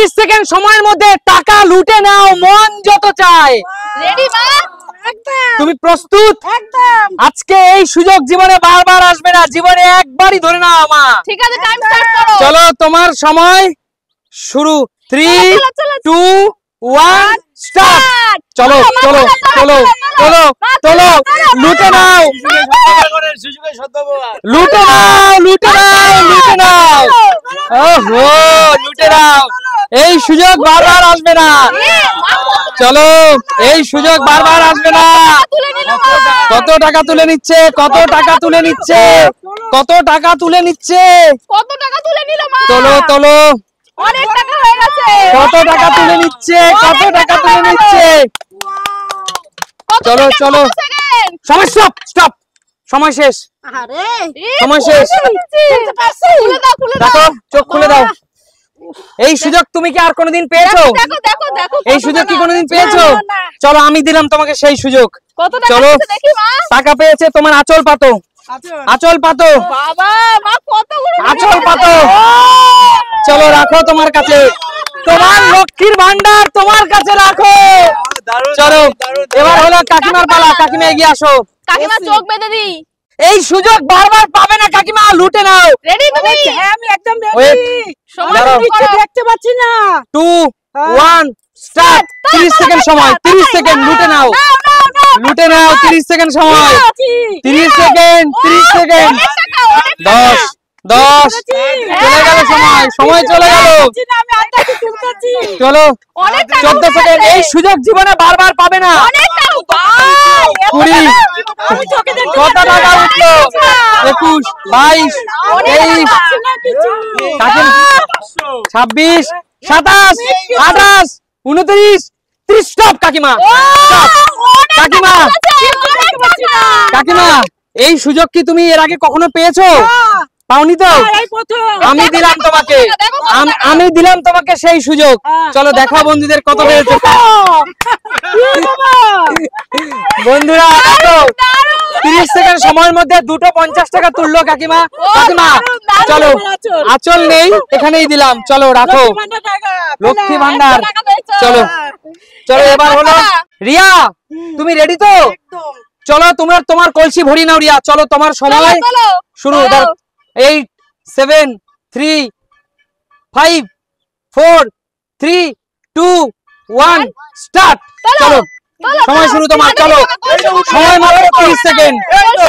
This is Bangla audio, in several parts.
30 সেকেন্ড সময়ের মধ্যে টাকা লুটে নাও মন যত চায়। রেডি মা? একদম। তুমি প্রস্তুত? একদম। আজকে এই সুযোগ জীবনে বারবার আসবে না, জীবনে একবারই ধরে নাও মা। ঠিক আছে, টাইম স্টার্ট করো। চলো তোমার সময় শুরু। 3 2 1 স্টার্ট। চলো চলো চলো চলো চলো লুটে নাও লুটে নাও লুটে নাও লুটে নাও। ওহো লুটে নাও, এই সুযোগ বারবার আসবে না। চলো এই সুযোগ বারবার আসবে না। কত টাকা তুলে নিচ্ছে, কত টাকা তুলে নিচ্ছে, কত টাকা তুলে নিচ্ছে, কত টাকা তুলে নিল মা? চলো চলো অনেক টাকা হয়ে গেছে। কত টাকা তুলে নিচ্ছে, কত টাকা তুলে নিচ্ছে। চলো চলো সময় স্টপ স্টপ, সময় শেষ, আরে সময় শেষ। খুলে দাও খুলে দাও। দেখো চোখ খুলে দাও। এই সুযোগ তুমি কি আর কোনোদিন পেয়েছো? দেখো দেখো দেখো। এই সুযোগ কি কোনোদিন পেয়েছো? চলো আমি দিলাম তোমাকে সেই সুযোগ। কত টাকা চলো পেয়েছে দেখি মা? টাকা পেয়েছে তোমার আঁচল পাতো, আঁচল পাতো, বাবা মা কতগুলো আঁচল পাতো। চলো রাখো তোমার কাছে, তোমার লক্ষ্মীর ভান্ডার তোমার কাছে রাখো। চলো এবার হলো কাকিমার পালা, কাকিমা এগিয়ে আসো। কাকিমা চোখ বেঁধে দি। এই সুযোগ বারবার পাবে না কাকিমা, লুটে নাও। রেডি তুমি? হ্যাঁ আমি একদম Wait, রেডি। সময় দাঁড়াও। শুরু করো। দেখতে পাচ্ছি না। 2 1 স্টার্ট। 30 সেকেন্ড সময়, 30 সেকেন্ড লুটে নাও, লুটে নাও। 30 সেকেন্ড সময়, 30 সেকেন্ড, 30 সেকেন্ড। 10 10 চলে গেল সময়, সময় চলে গেল। আমি আন্দাজে তুলতেছি। চলো অনেক টাকা 14 সেকেন্ড। এই সুযোগ জীবনে বারবার পাবে না। অনেক টাকা ভাই। 20 আমি চোখে দেখতে কত টাকা উঠলো? 21 22 23 কাকিমা 26 27 28 29 30 স্টপ কাকিমা, স্টপ কাকিমা। কাকিমা এই সুযোগ কি তুমি এর আগে কখনো পেয়েছো? পাওনি তো? এই প্রথম। আমি দিলাম তোমাকে, আমি দিলাম তোমাকে সেই সুযোগ। চলো দেখাও বন্ধুদের কত পেয়েছো। বন্ধুরা দেখো 30 সেকেন্ড সময়ের মধ্যে দুটো 50 টাকা তুললো কাকিমা। কাকিমা চলো আঁচল নেই, এখানেই দিলাম। চলো রাখো লক্ষ্মী ভান্ডার। চলো চলো এবার হলো রিয়া, তুমি রেডি তো? চলো তোমার কলসি ভরি নাও রিয়া। চলো তোমার সময় শুরু। 8 7 3 5 4 3 2 1 স্টার্ট। চলো সময় শুরু তোমার। চলো সময় মাত্র 30 সেকেন্ড,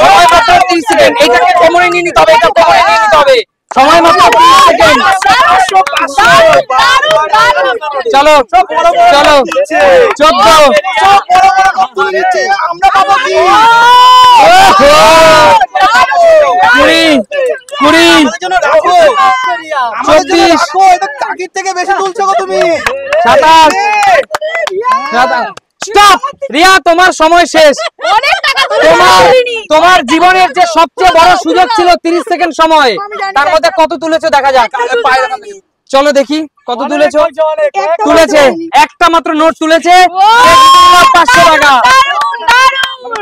সময় মাত্র 30 সেকেন্ড। এটাকে কোমরে নিয়ে নিতে হবে, এটা কোমরে নিয়ে নিতে হবে। সময় মাত্র 30 সেকেন্ড। চলো চলো 14 20 20 24 কাকির থেকে বেশি তুলছো গো তুমি। 27 স্টপ। রিয়া তোমার সময় শেষ। তোমার জীবনের যে সবচেয়ে বড় সুযোগ ছিল 30 সেকেন্ড সময়, তার মধ্যে কত তুলেছো দেখা যাক। চলো দেখি কত তুলেছো। তুলেছে একটা মাত্র নোট তুলেছে, 500 টাকা।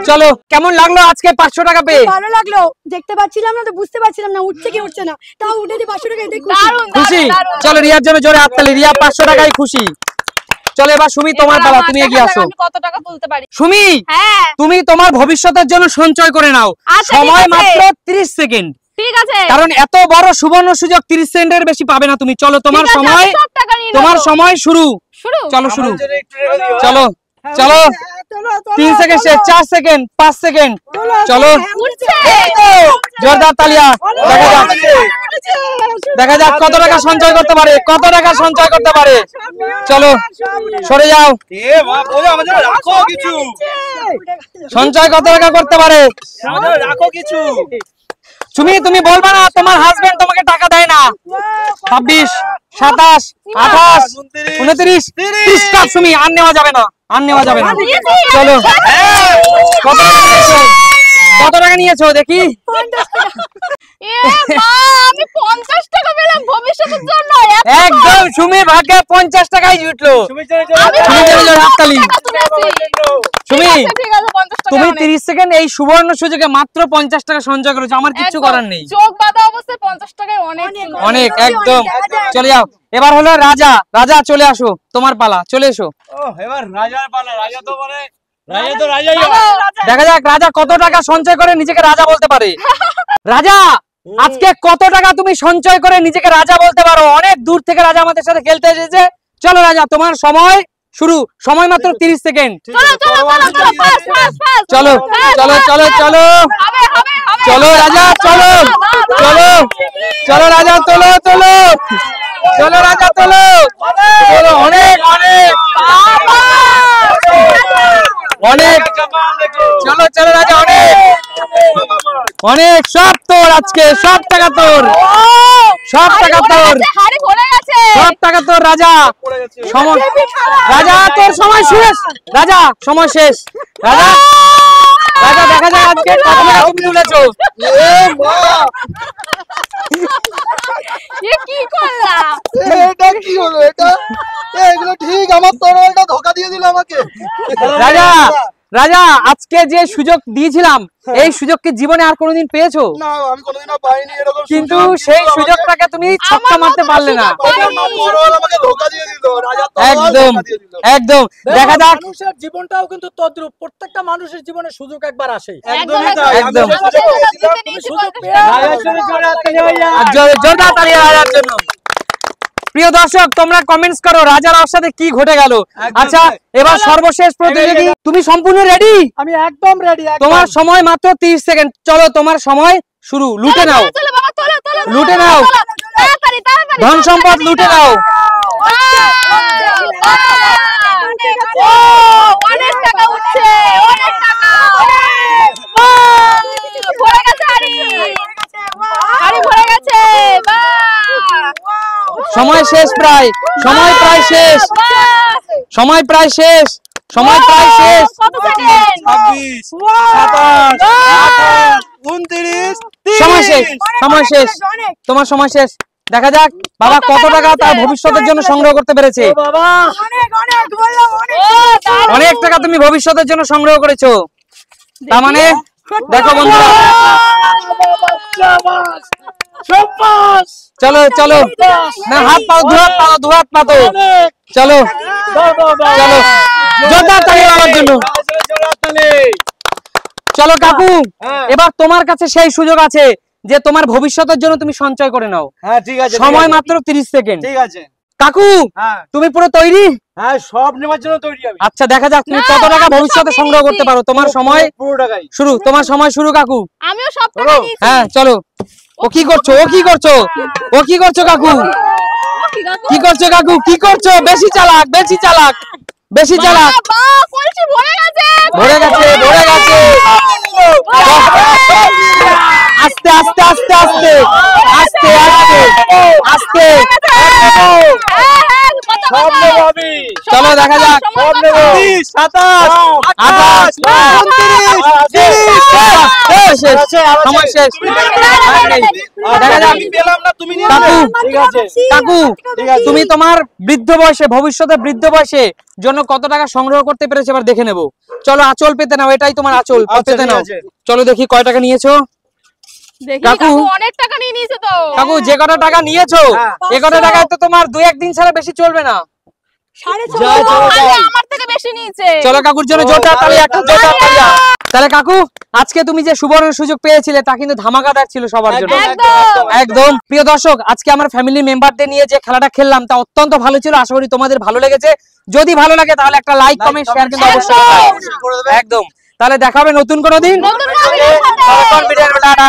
চলো কেমন লাগলো আজকে 500 টাকা পেয়ে? ভালো লাগলো। দেখতে পাচ্ছিলাম না তো, বুঝতে পারছিলাম না উঠছে কি উঠছে না, তাও উঠেছে 500 টাকা। এটাই খুশি? চলো রিয়ার জন্য জোরে হাততালি। রিয়া 500 টাকায় খুশি। চলো এবার সুমি তোমার পালা, তুমি এগিয়ে আসো। কত টাকা তুলতে পারি? সুমি হ্যাঁ তুমি তোমার ভবিষ্যতের জন্য সঞ্চয় করে নাও। আচ্ছা, সময় ঠিক আছে। মাত্র 30 সেকেন্ড, ঠিক আছে। কারণ এত বড় সুবর্ণ সুযোগ 30 সেকেন্ডের বেশি পাবে না তুমি। চলো তোমার ঠিক আছে, সময়, আমি সব টাকা নিয়ে তোমার নেবো। সময় শুরু। শুরু। চলো শুরু। চলো চলো 3 সেকেন্ড শেষ, 4 সেকেন্ড, 5 সেকেন্ড। চলো উঠছে। জোরদার তালিয়া। দেখা যাক, দেখা যাক কত টাকা সঞ্চয় করতে পারে, কত টাকা সঞ্চয় করতে পারে। চলো সরে যাও। সঞ্চয় কত টাকা করতে পারে? রাখো কিছু। সুমি তুমি বলবা না তোমার হাজবেন্ড তোমাকে টাকা দেয় না? 26 27 28 29 30 টাকা। সুমি আর নেওয়া যাবে না, আর নেওয়া যাবে না। চলো কত টাকা পেয়েছো? কত টাকা নিয়েছো দেখি? এ মা, আমি 50 টাকা পেলাম ভবিষ্যতের জন্য। একদম সুমির ভাগ্যে 50 টাকাই জুটলো। সুমি চলে হাততালি। সুমি, ঠিক আছে 50 টাকা। তুমি 30 সেকেন্ড এই সুবর্ণ সুযোগে মাত্র 50 টাকা সঞ্চয় করেছো, আমার কিছু করার নেই। চোখ বাঁধা অবস্থায় 50 টাকায় অনেক অনেক, একদম। চলে যাও, এবার হলো রাজা। রাজা চলে আসো, তোমার পালা, চলে এসো। এবার রাজার পালা। রাজা তো রাজাই। দেখা যাক রাজা কত টাকা সঞ্চয় করে নিজেকে রাজা বলতে পারে। রাজা, আজকে কত টাকা তুমি সঞ্চয় করে নিজেকে রাজা বলতে পারো? অনেক দূর থেকে রাজা আমাদের সাথে খেলতে এসেছে। চলো রাজা, তোমার সময় শুরু। সময় মাত্র 30 সেকেন্ড। চলো চলো চলো চলো চলো রাজা, চলো চলো চলো রাজা, তোলো তোলো, চলো রাজা তোলো তোলো। অনেক অনেক অনেক, চলো চলো রাজা, অনেক অনেক। সব তোর আজকে, সব টাকা তোর, সব টাকা তোর, হাড়ি ভরে গেছে। সব টাকা তোর রাজা। সময়, রাজা তোর সময় শেষ। রাজা সময় শেষ। রাজা, রাজা দেখা যায় আজকে কত টাকা তুমি তুলেছো। এ কি করলা? এটা কি হলো? এগুলো ঠিক আমার তরোয়ালটা ধোকা দিয়ে দিল আমাকে। রাজা, রাজা আজকে যে সুযোগ দিয়েছিলাম, এই সুযোগ কি জীবনে আর কোনোদিন পেয়েছো? না, আমি কোনোদিনও পাইনি এরকম। কিন্তু সেই সুযোগটাকে তুমি ছক্কা মারতে পারলে না। তরোয়াল আমাকে ধোকা দিয়ে দিল। রাজা একদম একদম। দেখা যাক, মানুষের জীবনটাও কিন্তু তদ্রূপ। প্রত্যেকটা মানুষের জীবনে সুযোগ একবার আসে। একদমই তাই। একদম। জোরদার তালি রাজার জন্য। প্রিয় দর্শক, তোমরা কমেন্টস করো রাজার সাথে কি ঘটে গেল। আচ্ছা, এবার সর্বশেষ প্রতিযোগী, তুমি সম্পূর্ণ রেডি? আমি একদম রেডি। তোমার সময় মাত্র 30 সেকেন্ড। চলো, তোমার সময় শুরু। লুটে নাও, চলো বাবা, চলো চলো। লুটে নাও, তাড়াতাড়ি তাড়াতাড়ি। ধন সম্পদ লুটে নাও। অনেক টাকা উঠছে, অনেক টাকা। ভরে গেছে হাড়ি, হাড়ি ভরে গেছে। সময় শেষ প্রায়, সময় প্রায় শেষ, সময় প্রায় শেষ, সময় প্রায় শেষ। কত সেকেন্ড? 26, 27, 28, 29, 30। সময় শেষ, সময় শেষ, তোমার সময় শেষ। দেখা যাক বাবা কত টাকা তার ভবিষ্যতের জন্য সংগ্রহ করতে পেরেছে। বাবা অনেক টাকা তুমি ভবিষ্যতের জন্য সংগ্রহ করেছো। তার মানে দেখো বন্ধুরা, চলো চলো, না হাত পাও, দুহাত পাও, দুহাত পাতো। চলো চলো, জোরদার তালি আমার জন্য। চলো কাকু, এবার তোমার কাছে সেই সুযোগ আছে যে তোমার ভবিষ্যতের জন্য তুমি সঞ্চয় করে নাও। হ্যাঁ ঠিক আছে। সময় মাত্র 30 সেকেন্ড। ঠিক আছে। কাকু, হ্যাঁ তুমি পুরো তৈরি? হ্যাঁ, সব নেওয়ার জন্য তৈরি আমি। আচ্ছা, দেখা যাক তুমি কত টাকা ভবিষ্যতে সংগ্রহ করতে পারো। তোমার সময় পুরো টাকাই শুরু, তোমার সময় শুরু কাকু। আমিও সব টাকা নিয়েছি। হ্যাঁ চলো। ও কি করছো, ও কি করছো, ও কি করছো কাকু, কি করছো কাকু, কি করছো? বেশি চালাক, বেশি চালাক, বেশি চালাক। বাবা, কলসি ভরে গেছে। ভরে গেছে, ভরে গেছে। আস্তে আস্তে আস্তে আস্তে আস্তে আস্তে আস্তে। সব নেবো আমি। চলো দেখা যাক। 30, 27, 28, 29, 30। সময় শেষ। দেখা যাক। আমি পেলাম না, তুমি নিয়ে কাকু, নাও। ঠিক আছে। কাকু, ঠিক আছে। তুমি তোমার বৃদ্ধ বয়সে, ভবিষ্যতে বৃদ্ধ বয়সে জন্য কত টাকা সংগ্রহ করতে পেরেছো এবার দেখে নেবো। চলো আঁচল পেতে নাও, এটাই তোমার আঁচল, আচ্ছা, পেতে ঠিক নাও। আছে। চলো দেখি কয় টাকা নিয়েছো। দেখি কাকু, কাকু অনেক টাকা নিয়ে নিয়েছে তো। কাকু যে কটা টাকা নিয়েছো, হ্যাঁ। এ কটা টাকায় তো তোমার 2-1 দিন ছাড়া বেশি চলবে না। আরে আমার থেকে বেশি নিয়েছে। চলো কাকুর জন্য জোরদার তালি, একটা জোরদার তালি। তাহলে কাকু, আজকে তুমি যে সুবর্ণ সুযোগ পেয়েছিলে তা কিন্তু ধামাকাদার ছিল সবার জন্য। একদম। একদম। প্রিয় দর্শক, আজকে আমার ফ্যামিলি মেম্বারদের নিয়ে যে খেলাটা খেললাম তা অত্যন্ত ভালো ছিল। আশা করি তোমাদের ভালো লেগেছে। যদি ভালো লাগে তাহলে একটা লাইক, কমেন্ট, শেয়ার কিন্তু অবশ্যই করবে। একদম। তাহলে দেখা হবে নতুন কোনো দিন। নতুন কোনো দিনের সাথে। টাটা।